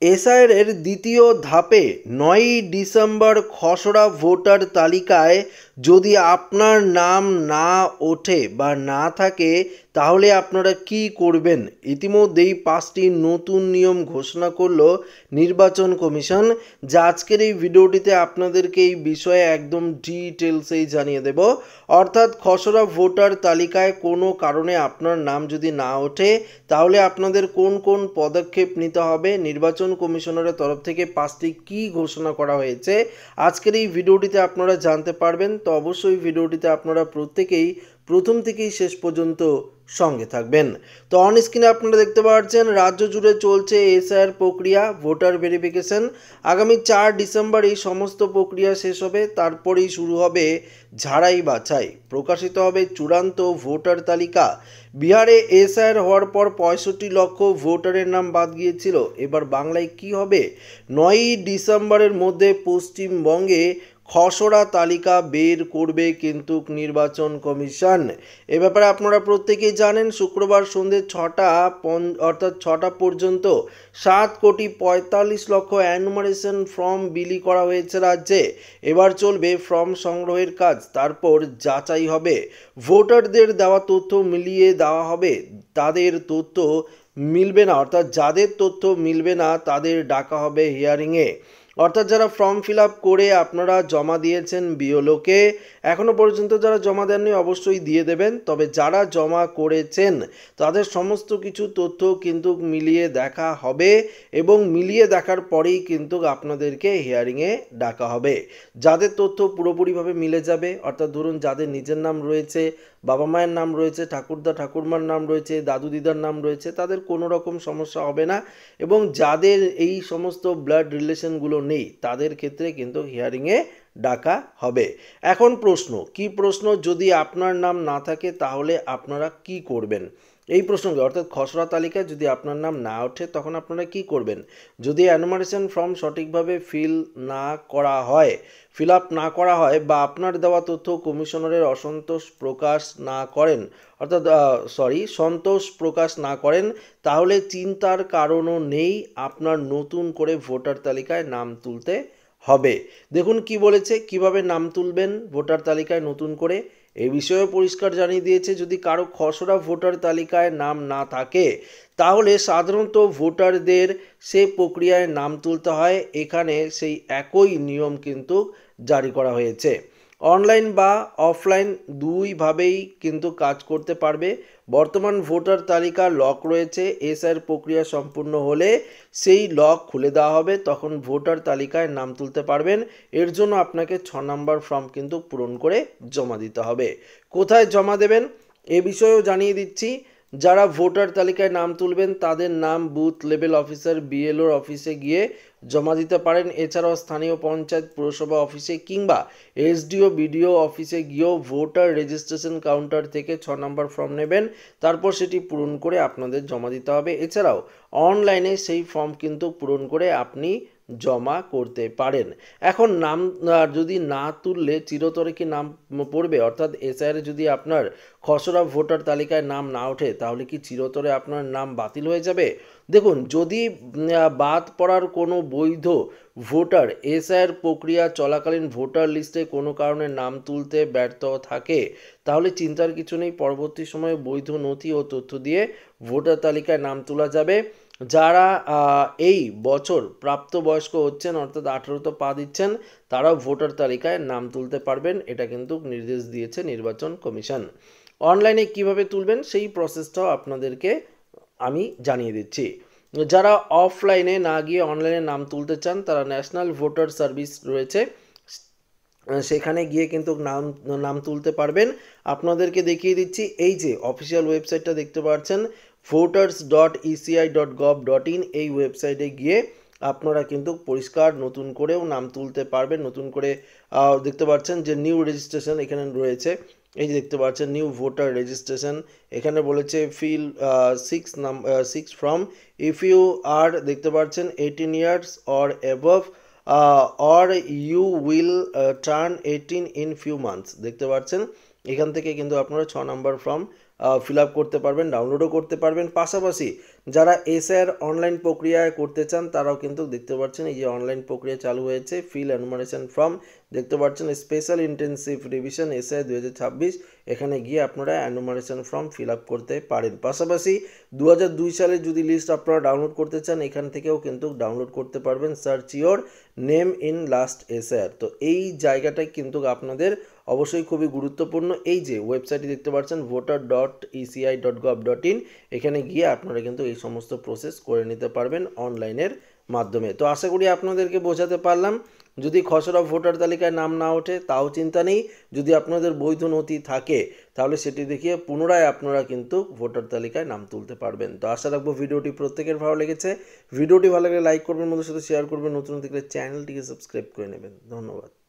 এসআইআরের দ্বিতীয় ধাপে ৯ই ডিসেম্বর খসড়া ভোটার তালিকায় যদি আপনার নাম না ওঠে বা না থাকে তাহলে আপনারা কি করবেন। ইতিমধ্যেই ৫টি নতুন নিয়ম ঘোষণা করল নির্বাচন কমিশন, যা আজকের এই ভিডিওটিতে আপনাদেরকে এই বিষয়ে একদম ডিটেলসেই জানিয়ে দেব। অর্থাৎ খসড়া ভোটার তালিকায় কোনো কারণে আপনার নাম যদি না ওঠে তাহলে আপনাদের কোন কোন পদক্ষেপ নিতে হবে, নির্বাচন কমিশনারের তরফ থেকে ৫টি কি ঘোষণা করা হয়েছে আজকের এই ভিডিওটিতে আপনারা জানতে পারবেন। তো অবশ্যই ভিডিওটিতে আপনারা প্রত্যেকেই প্রথম থেকেই শেষ পর্যন্ত সঙ্গে থাকবেন। তো অন স্ক্রিনে আপনারা দেখতে পাচ্ছেন রাজ্য জুড়ে চলছে এসআইআর প্রক্রিয়া, ভোটার ভেরিফিকেশন। আগামী ৪ ডিসেম্বর এই সমস্ত প্রক্রিয়া শেষ হবে, তারপরেই শুরু হবে ঝাড়াই বাছাই, প্রকাশিত হবে চূড়ান্ত ভোটার তালিকা। বিহারে এসআইআর হওয়ার পর ৬৫ লক্ষ ভোটারের নাম বাদ গিয়েছিল। এবার বাংলায় কি হবে? ৯ই ডিসেম্বরের মধ্যে পশ্চিমবঙ্গে খসড়া তালিকা বের করবে কিন্তু নির্বাচন কমিশন। এ ব্যাপারে আপনারা প্রত্যেকেই জানেন, শুক্রবার সন্ধ্যে ৬টা পর্যন্ত ৭,৪৫,০০,০০০ এনুমারেশন ফর্ম বিলি করা হয়েছে রাজ্যে। এবার চলবে ফর্ম সংগ্রহের কাজ, তারপর যাচাই হবে। ভোটারদের দেওয়া তথ্য মিলিয়ে দেওয়া হবে, তাদের তথ্য মিলবে না, অর্থাৎ যাদের তথ্য মিলবে না তাদের ডাকা হবে হিয়ারিংয়ে। অর্থাৎ যারা ফর্ম ফিল আপ করে আপনারা জমা দিয়েছেন বিএলওকে, এখনও পর্যন্ত যারা জমা দেননি অবশ্যই দিয়ে দেবেন, তবে যারা জমা করেছেন তাদের সমস্ত কিছু তথ্য কিন্তু মিলিয়ে দেখা হবে এবং মিলিয়ে দেখার পরেই কিন্তু আপনাদেরকে হিয়ারিংয়ে ডাকা হবে। যাদের তথ্য পুরোপুরিভাবে মিলে যাবে, অর্থাৎ ধরুন যাদের নিজের নাম রয়েছে, বাবা মায়ের নাম রয়েছে, ঠাকুরদা ঠাকুরমার নাম রয়েছে, দাদু দিদার নাম রয়েছে, তাদের কোনো রকম সমস্যা হবে না। এবং যাদের এই সমস্ত ব্লাড রিলেশনগুলো নেই তাদের ক্ষেত্রে কিন্তু হিয়ারিংয়ে ডাকা হবে। এখন প্রশ্ন, কি প্রশ্ন? যদি আপনার নাম না থাকে তাহলে আপনারা কি করবেন? এই প্রসঙ্গে অর্থাৎ খসড়া তালিকায় যদি আপনার নাম না ওঠে তখন আপনারা কি করবেন? যদি এনুমারেশন ফর্ম সঠিকভাবে ফিল আপ না করা হয় বা আপনার দেওয়া তথ্য কমিশনারের সন্তোষ প্রকাশ না করেন তাহলে চিন্তার কারণও নেই, আপনার নতুন করে ভোটার তালিকায় নাম তুলতে হবে। দেখুন কি বলেছে, কিভাবে নাম তুলবেন ভোটার তালিকায় নতুন করে এই বিষয়েও পরিষ্কার জানিয়ে দিয়েছে। যদি কারো খসড়া ভোটার তালিকায় নাম না থাকে তাহলে সাধারণত ভোটারদের সে প্রক্রিয়ায় নাম তুলতে হয়। এখানে সেই একই নিয়ম কিন্তু জারি করা হয়েছে। অনলাইন বা অফলাইন দুইভাবেই কিন্তু কাজ করতে পারবে। বর্তমান ভোটার তালিকা লক রয়েছে, এসআইআর প্রক্রিয়া সম্পূর্ণ হলে সেই লক খুলে দেওয়া হবে, তখন ভোটার তালিকায় নাম তুলতে পারবেন। এর জন্য আপনাকে ৬ নম্বর ফর্ম কিন্তু পূরণ করে জমা দিতে হবে। কোথায় জমা দেবেন এ বিষয়েও জানিয়ে দিচ্ছি। যারা ভোটার তালিকায় নাম তুলবেন তাদের নাম বুথ লেভেল অফিসার বিএলওর অফিসে গিয়ে জমা দিতে পারেন। এছাড়াও স্থানীয় পঞ্চায়েত পুরসভা অফিসে কিংবা এসডিও বিডিও অফিসে গিয়েও ভোটার রেজিস্ট্রেশন কাউন্টার থেকে ৬ নম্বর ফর্ম নেবেন, তারপর সেটি পূরণ করে আপনাদের জমা দিতে হবে। এছাড়াও অনলাইনে সেই ফর্ম কিন্তু পূরণ করে আপনি জমা করতে পারেন। এখন নাম যদি না তুললে চিরতরে কি নাম পড়বে? অর্থাৎ এসআইআর যদি আপনার খসড়া ভোটার তালিকায় নাম না ওঠে তাহলে কি চিরতরে আপনার নাম বাতিল হয়ে যাবে? দেখুন, যদি বাদ পড়ার কোনো বৈধ ভোটার এসআইআর প্রক্রিয়া চলাকালীন ভোটার লিস্টে কোনো কারণে নাম তুলতে ব্যর্থ থাকে তাহলে চিন্তার কিছু নেই, পরবর্তী সময়ে বৈধ নথি ও তথ্য দিয়ে ভোটার তালিকায় নাম তোলা যাবে। যারা এই বছর প্রাপ্তবয়স্ক হচ্ছেন অর্থাৎ 18 পা দিচ্ছেন তারাও ভোটার তালিকায় নাম তুলতে পারবেন, এটা কিন্তু নির্দেশ দিয়েছে নির্বাচন কমিশন। অনলাইনে কিভাবে তুলবেন সেই প্রসেসটাও আপনাদেরকে আমি জানিয়ে দিচ্ছি। যারা অফলাইনে না গিয়ে অনলাইনে নাম তুলতে চান তারা ন্যাশনাল ভোটার সার্ভিস রয়েছে, সেখানে গিয়ে কিন্তু নাম তুলতে পারবেন। আপনাদেরকে দেখিয়ে দিচ্ছি, এই যে অফিসিয়াল ওয়েবসাইটটা দেখতে পাচ্ছেন voters.eci.gov.in, এই ওয়েবসাইটে গিয়ে আপনারা কিন্তু পরিষ্কার নতুন করেও নাম তুলতে পারবেন। নতুন করে দেখতে পাচ্ছেন যে নিউ রেজিস্ট্রেশন এখানে রয়েছে, এই যে দেখতে পাচ্ছেন নিউ ভোটার রেজিস্ট্রেশন, এখানে বলেছে fill 6 form if you are দেখতে পাচ্ছেন 18 years or above or you will turn 18 in few months, দেখতে পাচ্ছেন এখান থেকে কিন্তু আপনারা 6 নম্বর ফর্ম ফিল আপ করতে পারবেন, ডাউনলোডও করতে পারবেন। পাশাপাশি যারা এসআইআর অনলাইন প্রক্রিয়ায় করতে চান তারাও কিন্তু দেখতে পাচ্ছেন এই যে অনলাইন প্রক্রিয়া চালু হয়েছে, ফিল এনুমারেশন ফর্ম দেখতে পাচ্ছেন, স্পেশাল ইন্টেন্সিভ রিভিশন এসআই 2026, এখানে গিয়ে আপনারা এনুমারেশন ফর্ম ফিল আপ করতে পারেন। পাশাপাশি 2002 সালে যদি লিস্ট আপনারা ডাউনলোড করতে চান এখান থেকেও কিন্তু ডাউনলোড করতে পারবেন, search your name in last SIR. তো এই জায়গাটাই কিন্তু আপনাদের অবশ্যই খুবই গুরুত্বপূর্ণ। এই যে ওয়েবসাইটটি দেখতে পাচ্ছেন voter.eci.gov.in, এখানে গিয়ে আপনারা কিন্তু এই সমস্ত প্রসেস করে নিতে পারবেন অনলাইনের মাধ্যমে। তো আশা করি আপনাদেরকে বোঝাতে পারলাম। যদি খসড়া ভোটার তালিকায় নাম না ওঠে তাও চিন্তা নেই, যদি আপনাদের বৈধ নথি থাকে তাহলে সেটি দেখিয়ে পুনরায় আপনারা কিন্তু ভোটার তালিকায় নাম তুলতে পারবেন। তো আশা রাখবো ভিডিওটি প্রত্যেকের ভালো লেগেছে। ভিডিওটি ভালো লাগলে লাইক করবেন, বন্ধুদের সাথে শেয়ার করবেন, নতুন দেখলে চ্যানেলটিকে সাবস্ক্রাইব করে নেবেন। ধন্যবাদ।